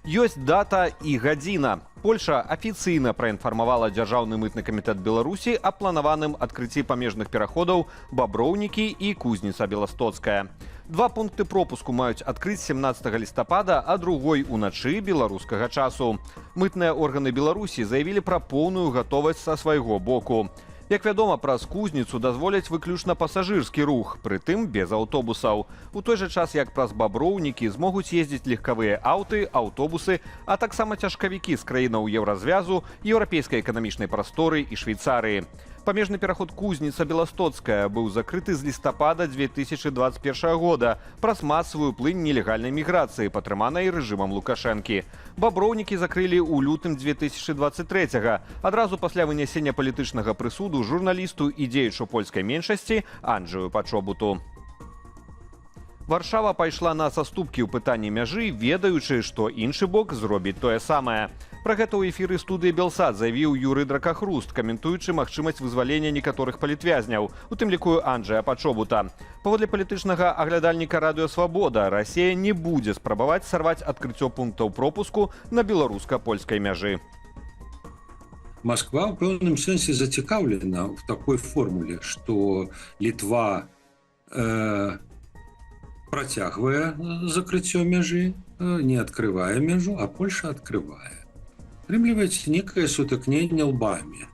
Ёсць дата і гадзіна. Польша афіцыйна праінфармавала дзяржаўны мытны камітэт Беларусі аб планаваным адкрыцці памежных пераходаў Баброўнікі і Кузніца Беластоцкая. Два пункты пропуску маюць адкрыць 17 лістапада, а другой уначы беларускага часу. Мытныя органы Беларусі заявілі пра поўную гатовасць са свайго боку. Як вядома, праз Кузніцу дазволяць выключна пасажырскі рух, прытым без аўтобусаў. У той жа час, як праз Баброўнікі змогуць ездзіць легкавыя аўты, аўтобусы, а таксама цяжкавікі з краінаў Еўразвязу, Еўрапейскай эканамічнай прасторы і Швейцарыі. Памежны пераход Кузніца-Беластоцкая быў закрыты з лістапада 2021 года праз масавую плынь нелегальнай міграцыі, падтрыманай рэжымам Лукашэнкі. Баброўнікі закрылі ў лютым 2023-га, адразу пасля вынясення палітычнага прысуду журналісту і дзеячу польскай меншасці Анджэю Пачобуту. Варшава пайшла на саступкі ў пытанні мяжы, ведаючы, што іншы бок зробіць тое самае. Пра гэта ў эфіры студыі Белсат заявіў Юрый Дракахруст, каментуючы магчымасць вызвалення некаторых палітвязняў, у тым ліку Анджэя Пачобута. Паводле палітычнага аглядальніка Радыё Свабода, Расія не будзе спрабаваць сарваць адкрыццё пунктаў пропуску на беларуска-польскай мяжы. Москва в пэўным сэнсе зацікаўлена в такой формуле, што Літва працягвае закрыццё мяжы, не адкрывае мяжу, а Польша адкрывае. Атрымліваецца некае сутыкненне лбамі.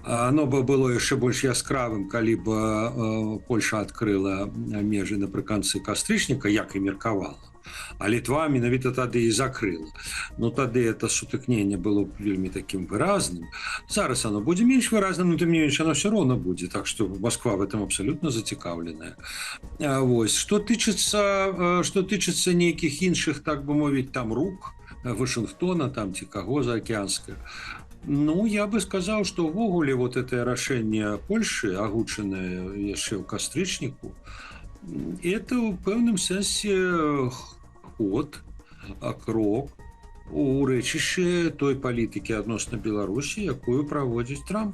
Оно бы было яшчэ больш яскравым, калі б Польша адкрыла межы напрыканцы кастрычніка, як і меркавала. А Літва менавіта тады і закрыла. Ну тады это сутыкненне было вельмі таким выразным. Зараз оно будзе менш выразным, но тым не менш оно все равно будзе. Так что Москва в этом абсолютно зацікаўленая. Вось. Что тычыцца нейкіх іншых, так бы мовіць, там рук Вашингтона, там ці каго заокеанская. Ну, я бы сказал, что ввогуле вот это рашэнне Польши, агучанае яшчэ ў кастрычніку, это ў пэўным сэнсе ход, крок у рэчышчы той палітыкі адносна Беларусі, якую праводзіць Трамп.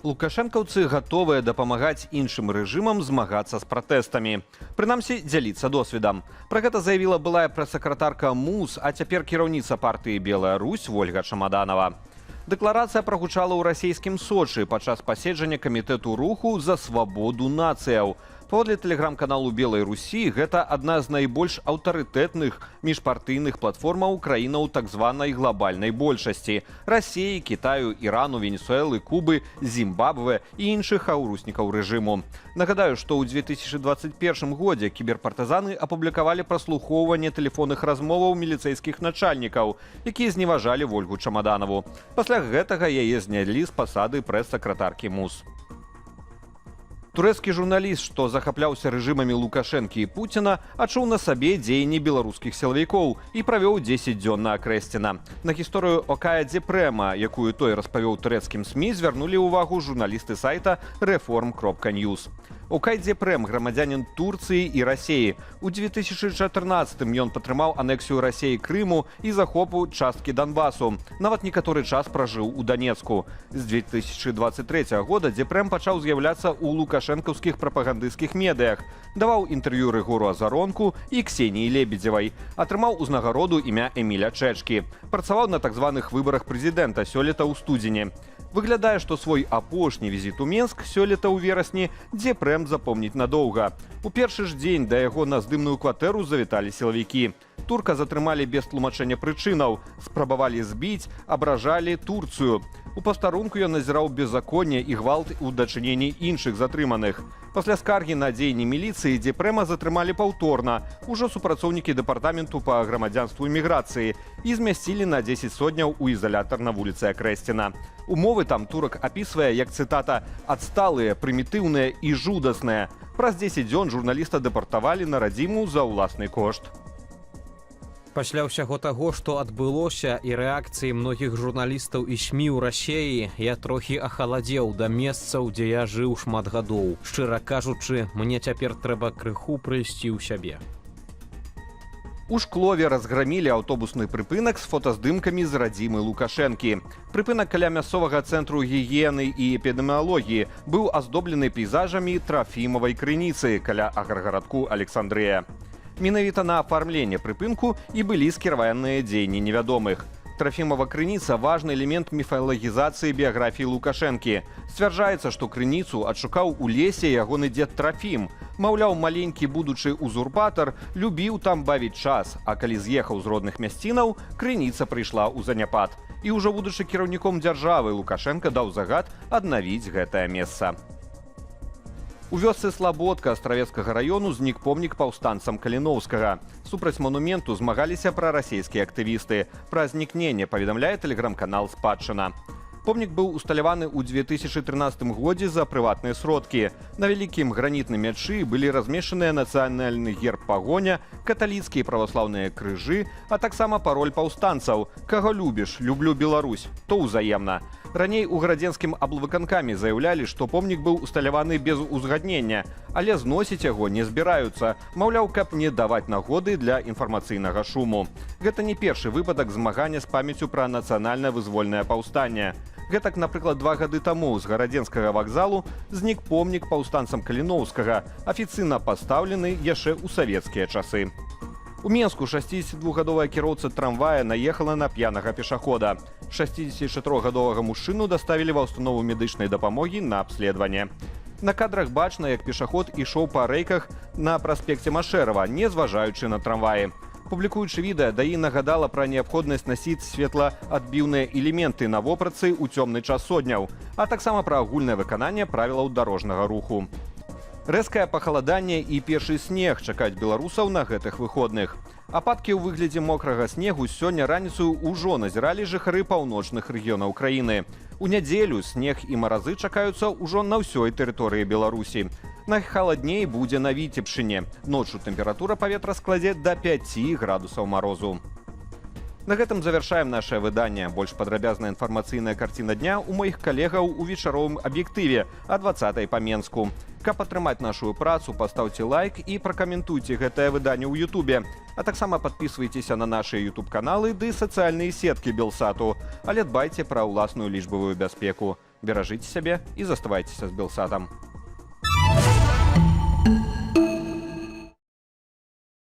Лукашэнкаўцы гатовыя дапамагаць іншым рэжымам змагацца з пратэстамі. Прынамсі, дзяліцца досведам. Пра гэта заявіла былая прэс-сакратарка МУС, а цяпер кіраўніца партыі «Белая Русь» Вольга Чамаданова. Дэкларацыя прагучала ў расійскім Сочы падчас паседжання камітэту руху за свабоду нацыяў. Паводле тэлеграм-каналу «Белай Русі» гэта адна з найбольш аўтарытэтных міжпартыйных платформаў краінаў так званай глобальнай большасці – Расіі, Кітаю, Ірану, Венесуэлы, Кубы, Зімбабве і іншых хаўруснікаў рэжыму. Нагадаю, што ў 2021 годзе кіберпартызаны апублікавалі праслухоўванне тэлефонных размоваў міліцэйскіх начальнікаў, якія зневажалі Вольгу Чамаданаву. Пасля гэтага яе знялі з пасады прэс-сакратаркі МУС. Турэцкі журналіст, што захапляўся рэжымамі Лукашэнкі і Пуціна, адчуў на сабе дзеянні беларускіх сілавікоў і правёў 10 дзён на Акрэсціна. На гісторыю Окая Дзепрэма, якую той распавёў турэцкім СМІ, звярнулі ўвагу журналісты сайта reform.news. Окай Дзепрэм – грамадзянін Турцыі і Расіі. У 2014-м ён падтрымаў анексію Расіі Крыму і захопу часткі Донбасу. Нават некаторы час пражыў у Донецку. З 2023 года Дзепрэм пачаў з'яўляцца ў лукашэнкаўскіх прапагандысцкіх медыях. Даваў інтэрв'ю Рыгору Азаронку і Ксеніі Лебедзевай. Атрымаў узнагароду імя Эміля Чэчкі. Працаваў на так званых выбарах прэзідэнта сёлета ў студзені. Выглядае, што свой апошні візіт у Менск сёлета ў верасні Дзепрэм запомніць надоўга. У першы ж дзень да яго на здымную кватэру завіталі сілавікі. Турка затрымалі без тлумачэння прычынаў, спрабавалі збіць, абражалі Турцыю. У пастарунку ён назіраў беззаконне і гвалт у дачыненні іншых затрыманых. Пасля скаргі на дзеянні міліцыі Дзепрэма затрымалі паўторна, ужо супрацоўнікі дэпартаменту па грамадзянству і міграцыі, і змясцілі на 10 сотняў у ізалятар на вуліцы Акрэсціна. Умовы там турак апісвае як, цытата, «адсталыя, прымітыўныя і жудасныя». Праз 10 дзён журналіста дэпартавалі на радзіму за ўласны кошт. Пасля ўсяго таго, што адбылося і рэакцыі многіх журналістаў і СМІ ў Расіі, я трохі ахаладзеў да месцаў, дзе я жыў шмат гадоў. Шчыра кажучы, мне цяпер трэба крыху прыйсці ў сябе. У Шклове разграмілі аўтобусны прыпынак з фотаздымкамі з радзімы Лукашэнкі. Прыпынак каля мясцовага цэнтру гігіены і эпідэміялогіі быў аздоблены пейзажамі Трафімавай крыніцы каля аграгарадку Александрыя. Менавіта на афармленне прыпынку і былі скіраваныя дзеянні невядомых. Трафімова крыніца – важны элемент міфалагізацыі біяграфіі Лукашэнкі. Сцвярджаецца, што крыніцу адшукаў у лесе ягоны дзед Трафім. Маўляў, маленькі будучы узурпатар любіў там бавіць час, а калі з'ехаў з родных мясцінаў, крыніца прыйшла ў заняпад. І ўжо будучы кіраўніком дзяржавы, Лукашенка даў загад аднавіць гэтае месца. У вёсцы Слабодка Астравецкага раёну знік помнік паўстанцам Каліноўскага. Супраць манументу змагаліся прарасійскія актывісты. Пра знікненне паведамляе тэлеграм-канал «Спадчына». Помнік быў усталяваны ў 2013 годзе за прыватныя сродкі. На вялікім гранітным мячы былі размешчаныя нацыянальны герб пагоня, каталіцкія і праваслаўныя крыжы, а таксама пароль паўстанцаў «Каго любіш, люблю Беларусь», то ўзаемна. Раней у гарадзенскім аблвыканкаме заяўлялі, што помнік быў усталяваны без узгаднення, але зносіць яго не збіраюцца, маўляў, каб не даваць нагоды для інфармацыйнага шуму. Гэта не першы выпадак змагання з памяццю пра нацыянальна-вызвольнае паўстанне. Гэтак, напрыклад, 2 гады таму з гарадзенскага вакзалу знік помнік паўстанцам Каліноўскага, афіцыйна пастаўлены яшчэ ў савецкія часы. У Менску 62-гадовая кіроўца трамвая наехала на п'янага пешахода. 64-гадовага мужчыну даставілі ва ўстанову медычнай дапамогі на абследаванне. На кадрах бачна, як пешаход ішоў па рэйках на праспекце Машэрава, не зважаючы на трамваі. Публікуючы відэа, ДАІ нагадала пра неабходнасць насіць светлаадбіўныя элементы на вопратцы ў цёмны час содняў, а таксама пра агульнае выкананне правілаў дарожнага руху. Рэзкае пахаладанне і першы снег чакаюць беларусаў на гэтых выходных. Ападкі ў выглядзе мокрага снегу сёння раніцаю ўжо назіралі жыхары паўночных рэгіёнаў краіны. У нядзелю снег і маразы чакаюцца ўжо на ўсёй тэрыторыі Беларусі. Найхаладней будзе на Віцебшчыне. Ноччу тэмпература паветра складзе да 5 градусаў марозу. На гэтым завяршаем нашае выданне. Больш падрабязная інфармацыйная карціна дня ў маіх калегаў у вечаровым аб'ектыве а 20-й па Менску. Каб падтрымаць нашу працу, пастаўце лайк і пракаментуйце гэтае выданне ў Ютубе. А таксама падпісвайцеся на нашы ютуб-каналы ды сацыяльныя сеткі Белсату. Але дбайце пра ўласную лічбавую бяспеку. Беражыце сябе і заставайцеся з Белсатам.